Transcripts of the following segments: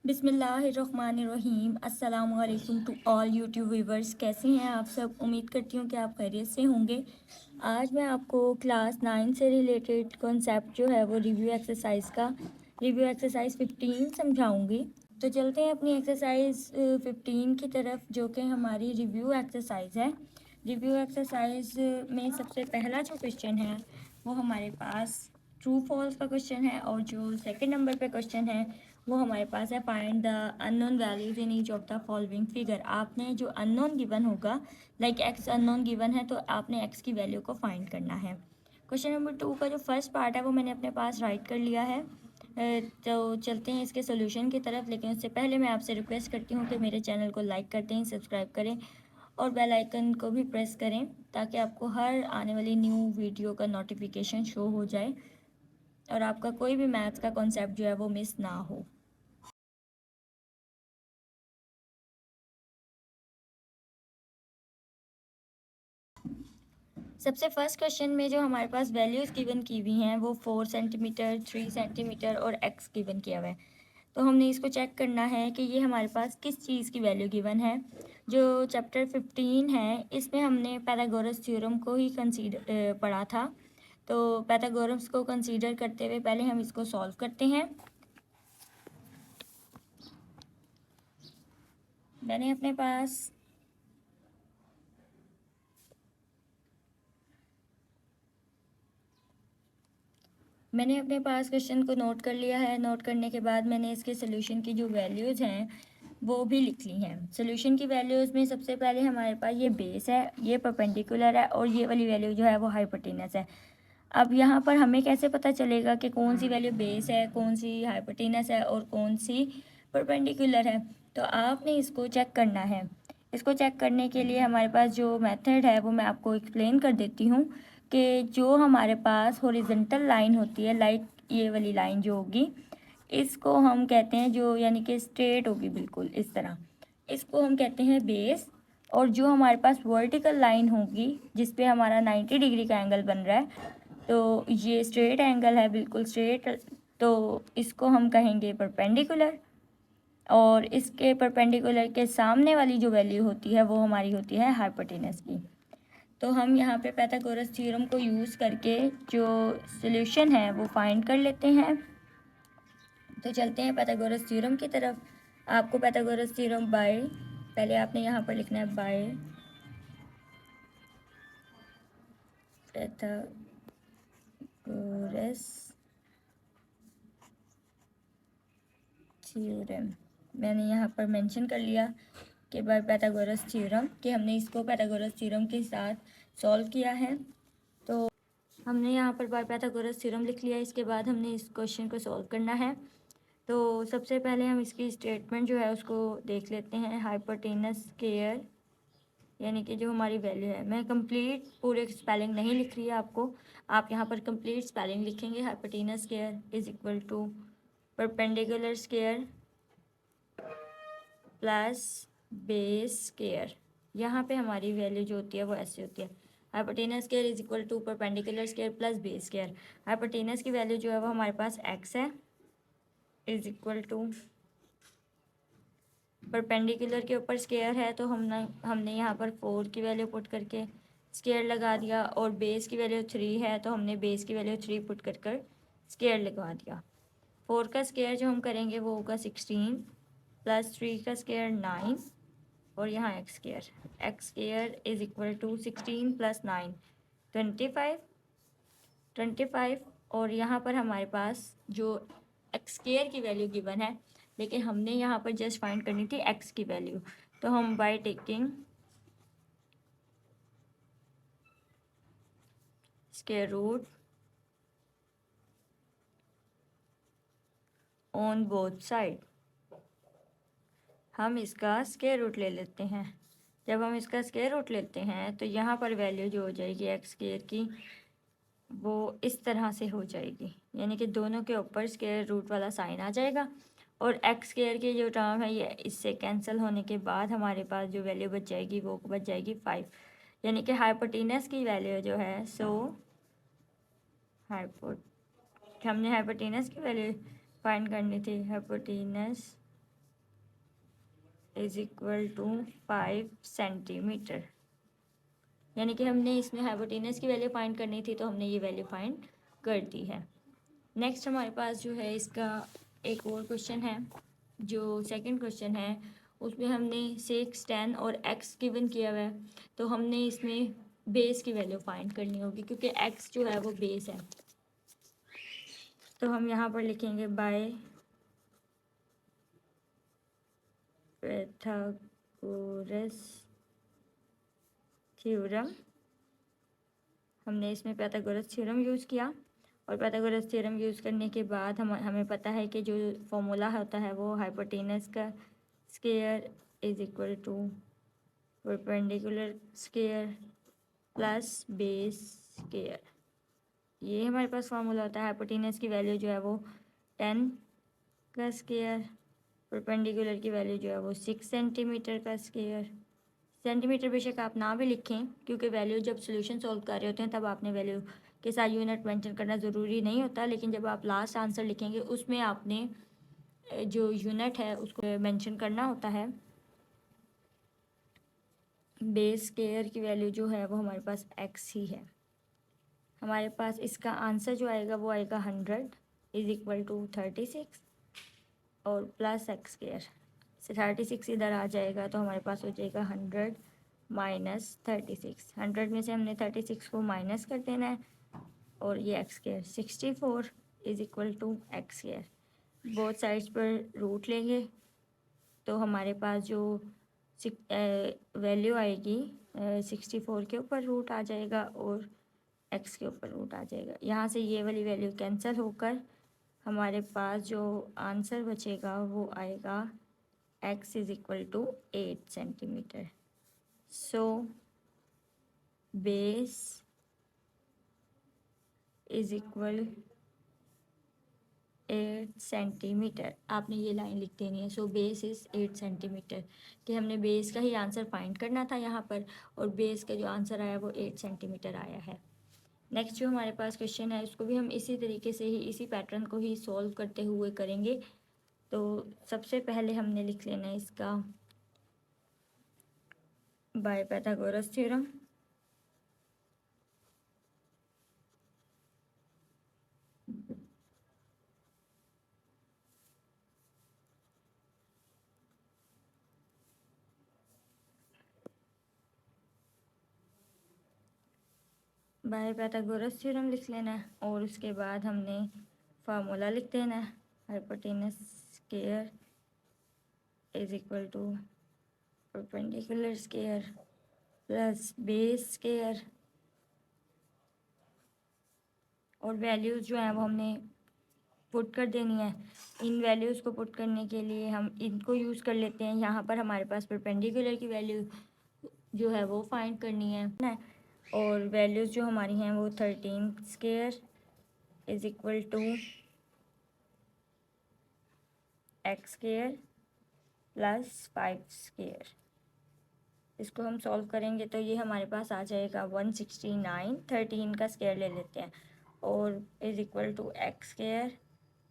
बिस्मिल्लाहिर्रहमानिर्रहीम। अस्सलाम वालेकुम टू ऑल यूट्यूब व्यूवर्स। कैसे हैं आप सब? उम्मीद करती हूँ कि आप खैरियत से होंगे। आज मैं आपको क्लास 9 से रिलेटेड कॉन्सेप्ट जो है वो रिव्यू एक्सरसाइज 15 समझाऊंगी। तो चलते हैं अपनी एक्सरसाइज 15 की तरफ, जो कि हमारी रिव्यू एक्सरसाइज है। रिव्यू एक्सरसाइज में सबसे पहला जो क्वेश्चन है वो हमारे पास ट्रू फॉल्स का क्वेश्चन है, और जो सेकंड नंबर पे क्वेश्चन है वो हमारे पास है find the unknown values in each of the following figure. आपने जो अननोन गिवन होगा, लाइक एक्स अननोन गिवन है, तो आपने एक्स की वैल्यू को फाइंड करना है। क्वेश्चन नंबर 2 का जो फर्स्ट पार्ट है वो मैंने अपने पास राइट कर लिया है। तो चलते हैं इसके सोल्यूशन की तरफ, लेकिन उससे पहले मैं आपसे रिक्वेस्ट करती हूँ कि मेरे चैनल को लाइक करते हैं, सब्सक्राइब करें और बेल आइकन को भी प्रेस करें, ताकि आपको हर आने वाली न्यू वीडियो का नोटिफिकेशन शो हो जाए और आपका कोई भी मैथ्स का कॉन्सेप्ट जो है वो मिस ना हो। सबसे फर्स्ट क्वेश्चन में जो हमारे पास वैल्यूज़ गिवन की हुई हैं वो 4 सेंटीमीटर, 3 सेंटीमीटर और एक्स गिवन किया हुआ है। तो हमने इसको चेक करना है कि ये हमारे पास किस चीज़ की वैल्यू गिवन है। जो चैप्टर 15 है इसमें हमने पाइथागोरस थ्योरम को ही कंसीडर पढ़ा था। तो पाइथागोरस को कंसीडर करते हुए पहले हम इसको सॉल्व करते हैं। मैंने अपने पास क्वेश्चन को नोट कर लिया है। नोट करने के बाद मैंने इसके सोल्यूशन की जो वैल्यूज़ हैं वो भी लिख ली हैं। सोल्यूशन की वैल्यूज़ में सबसे पहले हमारे पास ये बेस है, ये परपेंडिकुलर है और ये वाली वैल्यू जो है वो हाइपोटेनस है। अब यहाँ पर हमें कैसे पता चलेगा कि कौन सी वैल्यू बेस है, कौन सी हाइपोटेनस है और कौन सी परपेंडिकुलर है? तो आपने इसको चेक करना है। इसको चेक करने के लिए हमारे पास जो मेथड है वो मैं आपको एक्सप्लेन कर देती हूँ कि जो हमारे पास हॉरिजॉन्टल लाइन होती है, लाइक ये वाली लाइन जो होगी, इसको हम कहते हैं, जो यानी कि स्ट्रेट होगी बिल्कुल इस तरह, इसको हम कहते हैं बेस। और जो हमारे पास वर्टिकल लाइन होगी जिस पे हमारा 90 डिग्री का एंगल बन रहा है, तो ये स्ट्रेट एंगल है, बिल्कुल स्ट्रेट, तो इसको हम कहेंगे परपेंडिकुलर। और इसके परपेंडिकुलर के सामने वाली जो वैल्यू होती है वो हमारी होती है हाइपोटेनस की। तो हम यहाँ पे पाइथागोरस थ्योरम को यूज़ करके जो सॉल्यूशन है वो फाइंड कर लेते हैं। तो चलते हैं पाइथागोरस थ्योरम की तरफ। आपको पाइथागोरस थ्योरम बाय, पहले आपने यहाँ पर लिखना है बाय पाइथागोरस थ्योरम। मैंने यहाँ पर मेंशन कर लिया कि बाय पाइथागोरस थ्योरम, कि हमने इसको पाइथागोरस थ्योरम के साथ सॉल्व किया है। तो हमने यहाँ पर बाय पाइथागोरस थ्योरम लिख लिया। इसके बाद हमने इस क्वेश्चन को सॉल्व करना है। तो सबसे पहले हम इसकी स्टेटमेंट जो है उसको देख लेते हैं। हाइपोटेनस स्क्वायर यानी कि जो हमारी वैल्यू है, मैं कंप्लीट पूरे स्पेलिंग नहीं लिख रही है आपको, आप यहाँ पर कंप्लीट स्पेलिंग लिखेंगे। Hypotenuse square is equal to perpendicular square plus base square. यहाँ पे हमारी वैल्यू जो होती है वो ऐसे होती है। Hypotenuse square is equal to perpendicular square plus base square. Hypotenuse की वैल्यू जो है वो हमारे पास एक्स है, इज इक्वल टू परपेंडिकुलर के ऊपर स्क्वायर है, तो हमने यहाँ पर 4 की वैल्यू पुट करके स्क्वायर लगा दिया, और बेस की वैल्यू 3 है तो हमने बेस की वैल्यू 3 पुट कर कर स्क्वायर लगा दिया। 4 का स्क्वायर जो हम करेंगे वो होगा 16 प्लस 3 का स्क्वायर 9, और यहाँ X square is equal to 16 plus 9 25। और यहाँ पर हमारे पास जो एक्स स्क्वायर की वैल्यू गिवन है, लेकिन हमने यहाँ पर जस्ट फाइंड करनी थी एक्स की वैल्यू, तो हम by taking square root on both side हम इसका स्क्वायर रूट ले लेते हैं। जब हम इसका स्क्वायर रूट लेते हैं तो यहाँ पर वैल्यू जो हो जाएगी एक्स स्क्वायर की वो इस तरह से हो जाएगी, यानी कि दोनों के ऊपर स्क्वायर रूट वाला साइन आ जाएगा, और एक्स स्क्वायर की जो टर्म है ये इससे कैंसिल होने के बाद हमारे पास जो वैल्यू बच जाएगी वो बच जाएगी 5। यानी कि हाइपोटेनस की वैल्यू जो है, हाइपो हमने हाइपोटेनस की वैल्यू फाइंड करनी थी। Hypotenuse is equal to 5 centimetre. यानी कि हमने इसमें हाइपोटेनस की वैल्यू फाइंड करनी थी, तो हमने ये वैल्यू फाइंड कर दी है। नेक्स्ट हमारे पास जो है इसका एक और क्वेश्चन है, जो सेकंड क्वेश्चन है उसमें हमने 6, 10 और x गिवन किया हुआ है, तो हमने इसमें बेस की वैल्यू फाइंड करनी होगी क्योंकि x जो है वो बेस है। तो हम यहाँ पर लिखेंगे बाय पाइथागोरस थ्योरम। हमने इसमें पाइथागोरस थ्योरम यूज़ किया, और पाइथागोरस थ्योरम यूज़ करने के बाद हमें पता है कि जो फॉर्मूला होता है वो हाइपोटेनस का square is equal to perpendicular square plus base square. ये हमारे पास फार्मूला होता है। हाइपोटेनस की वैल्यू जो है वो 10 का स्क्वायर, परपेंडिकुलर की वैल्यू जो है वो 6 सेंटीमीटर का स्क्वायर। सेंटीमीटर बेशक आप ना भी लिखें क्योंकि वैल्यू जब सोल्यूशन सॉल्व कर रहे होते हैं तब आपने वैल्यू के साथ यूनिट मेंशन करना ज़रूरी नहीं होता, लेकिन जब आप लास्ट आंसर लिखेंगे उसमें आपने जो यूनिट है उसको मेंशन करना होता है। बेस स्क्वायर की वैल्यू जो है वो हमारे पास x ही है। हमारे पास इसका आंसर जो आएगा वो आएगा 100 इज इक्वल टू 36 और प्लस एक्स स्क्वायर से 36 इधर आ जाएगा, तो हमारे पास हो जाएगा 100 माइनस 36। 100 में से हमने 36 को माइनस कर देना है, और ये X square 64 is equal to x square. Both sides पर रूट लेंगे तो हमारे पास जो वैल्यू आएगी 64 के ऊपर रूट आ जाएगा और एक्स के ऊपर रूट आ जाएगा। यहाँ से ये वाली वैल्यू कैंसिल होकर हमारे पास जो आंसर बचेगा वो आएगा x is equal to 8 centimetre. So base is equal 8 centimetre. आपने ये लाइन लिख देनी है, सो बेस इज़ 8 सेंटीमीटर, कि हमने बेस का ही आंसर फाइंड करना था यहाँ पर, और बेस का जो आंसर आया वो 8 सेंटीमीटर आया है। नेक्स्ट जो हमारे पास क्वेश्चन है उसको भी हम इसी तरीके से ही, इसी पैटर्न को ही सॉल्व करते हुए करेंगे। तो सबसे पहले हमने लिख लेना है इसका by Pythagoras theorem. By Pythagoras theorem लिख लेना है, और उसके बाद हमने फार्मूला लिख देना है। Hypotenuse square is equal to perpendicular square plus base square, और वैल्यूज़ जो हैं वो हमने पुट कर देनी है। इन वैल्यूज़ को पुट करने के लिए हम इनको यूज़ कर लेते हैं। यहाँ पर हमारे पास परपेंडिकुलर की वैल्यू जो है वो फाइंड करनी है, और वैल्यूज़ जो हमारी हैं वो 13 square is equal to x square plus 5 square. इसको हम सॉल्व करेंगे तो ये हमारे पास आ जाएगा 169। 13 का स्क्वायर ले लेते हैं, और is equal to x square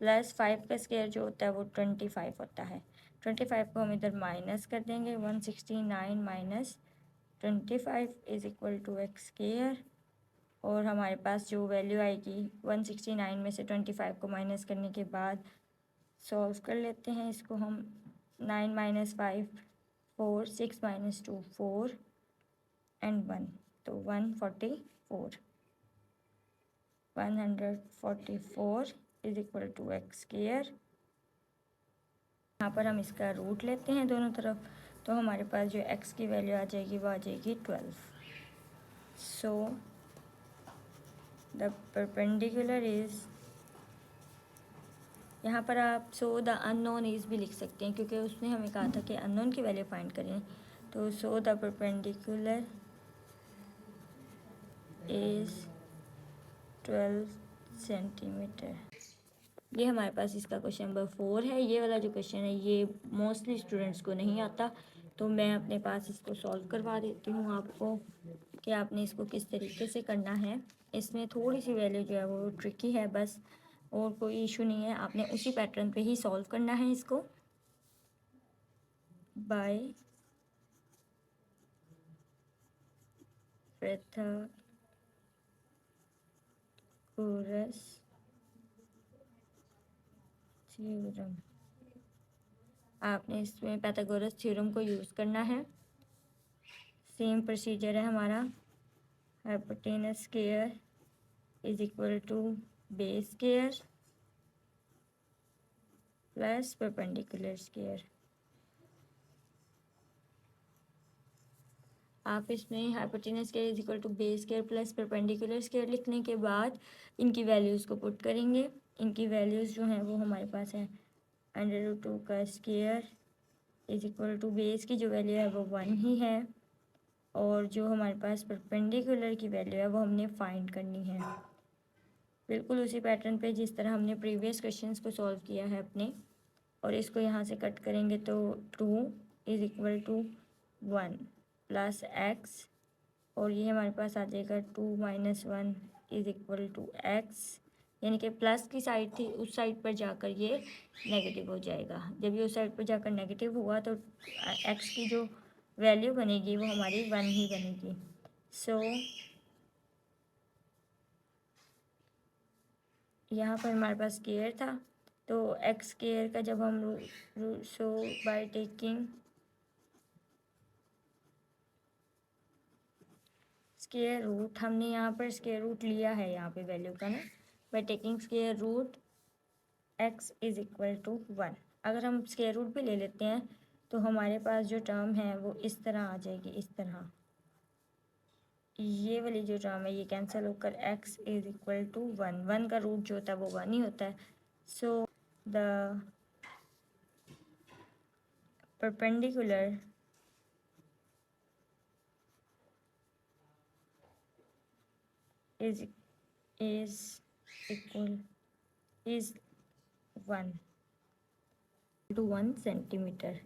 plus 5 का स्क्वायर जो होता है वो 25 होता है। 25 को हम इधर माइनस कर देंगे। 169 minus 25 is equal to x square, और हमारे पास जो वैल्यू आएगी 169 में से 25 को माइनस करने के बाद सॉल्व कर लेते हैं इसको हम। 9 माइनस 5 4, 6 माइनस 2 4 एंड 1, तो 144 is equal to x square. यहाँ पर हम इसका रूट लेते हैं दोनों तरफ, तो हमारे पास जो x की वैल्यू आ जाएगी वो आ जाएगी 12। सो द परपेंडिकुलर इज़, यहाँ पर आप सो द अननोन इज़ भी लिख सकते हैं क्योंकि उसने हमें कहा था कि अननोन की वैल्यू फाइंड करें। तो so the perpendicular is 12 centimetre. ये हमारे पास इसका क्वेश्चन नंबर 4 है। ये वाला जो क्वेश्चन है ये मोस्टली स्टूडेंट्स को नहीं आता, तो मैं अपने पास इसको सॉल्व करवा देती हूँ आपको कि आपने इसको किस तरीके से करना है। इसमें थोड़ी सी वैल्यू जो है वो ट्रिकी है बस, और कोई इशू नहीं है। आपने उसी पैटर्न पे ही सॉल्व करना है इसको। By Pythagoras theorem. आपने इसमें पाइथागोरस थ्योरम को यूज़ करना है। सेम प्रोसीजर है हमारा। Hypotenuse square is equal to base square plus perpendicular square. आप इसमें hypotenuse square is equal to base square plus perpendicular square लिखने के बाद इनकी वैल्यूज़ को पुट करेंगे। इनकी वैल्यूज़ जो हैं वो हमारे पास है √2 का square is equal to base की जो वैल्यू है वो 1 ही है, और जो हमारे पास परपेंडिकुलर की वैल्यू है वो हमने फाइंड करनी है, बिल्कुल उसी पैटर्न पे जिस तरह हमने प्रीवियस क्वेश्चंस को सॉल्व किया है अपने। और इसको यहाँ से कट करेंगे तो 2 is equal to 1 plus x, और ये हमारे पास आ जाएगा 2 minus 1 is equal to x, यानी कि प्लस की साइड थी उस साइड पर जाकर ये नेगेटिव हो जाएगा। जब ये उस साइड पर जाकर नेगेटिव हुआ तो एक्स की जो वैल्यू बनेगी वो हमारी 1 ही बनेगी। सो यहाँ पर हमारे पास स्क्वायर था, तो एक्स स्क्वायर का जब हम सो बाय टेकिंग स्क्वायर रूट, हमने यहाँ पर स्क्वायर रूट लिया है यहाँ पे वैल्यू का ना, by taking square root x is equal to 1। अगर हम स्क्वायर रूट भी ले लेते हैं तो हमारे पास जो टर्म है वो इस तरह आ जाएगी, इस तरह ये वाली जो टर्म है ये कैंसिल होकर x इज इक्वल टू 1। 1 का रूट जो होता है वो 1 ही होता है। So the perpendicular is equal is 1 to 1 centimetre.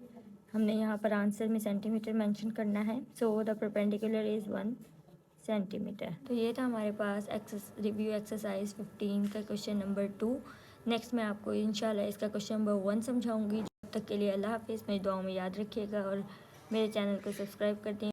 हमने यहाँ पर आंसर में सेंटीमीटर मेंशन करना है। So the perpendicular is 1 centimetre. तो ये था हमारे पास रिव्यू एक्सरसाइज 15 का क्वेश्चन नंबर 2। नेक्स्ट मैं आपको इंशाल्लाह इसका क्वेश्चन नंबर 1 समझाऊंगी। जब तक के लिए अल्लाह हाफिज़। मेरी दुआओं में याद रखिएगा और मेरे चैनल को सब्सक्राइब कर दें।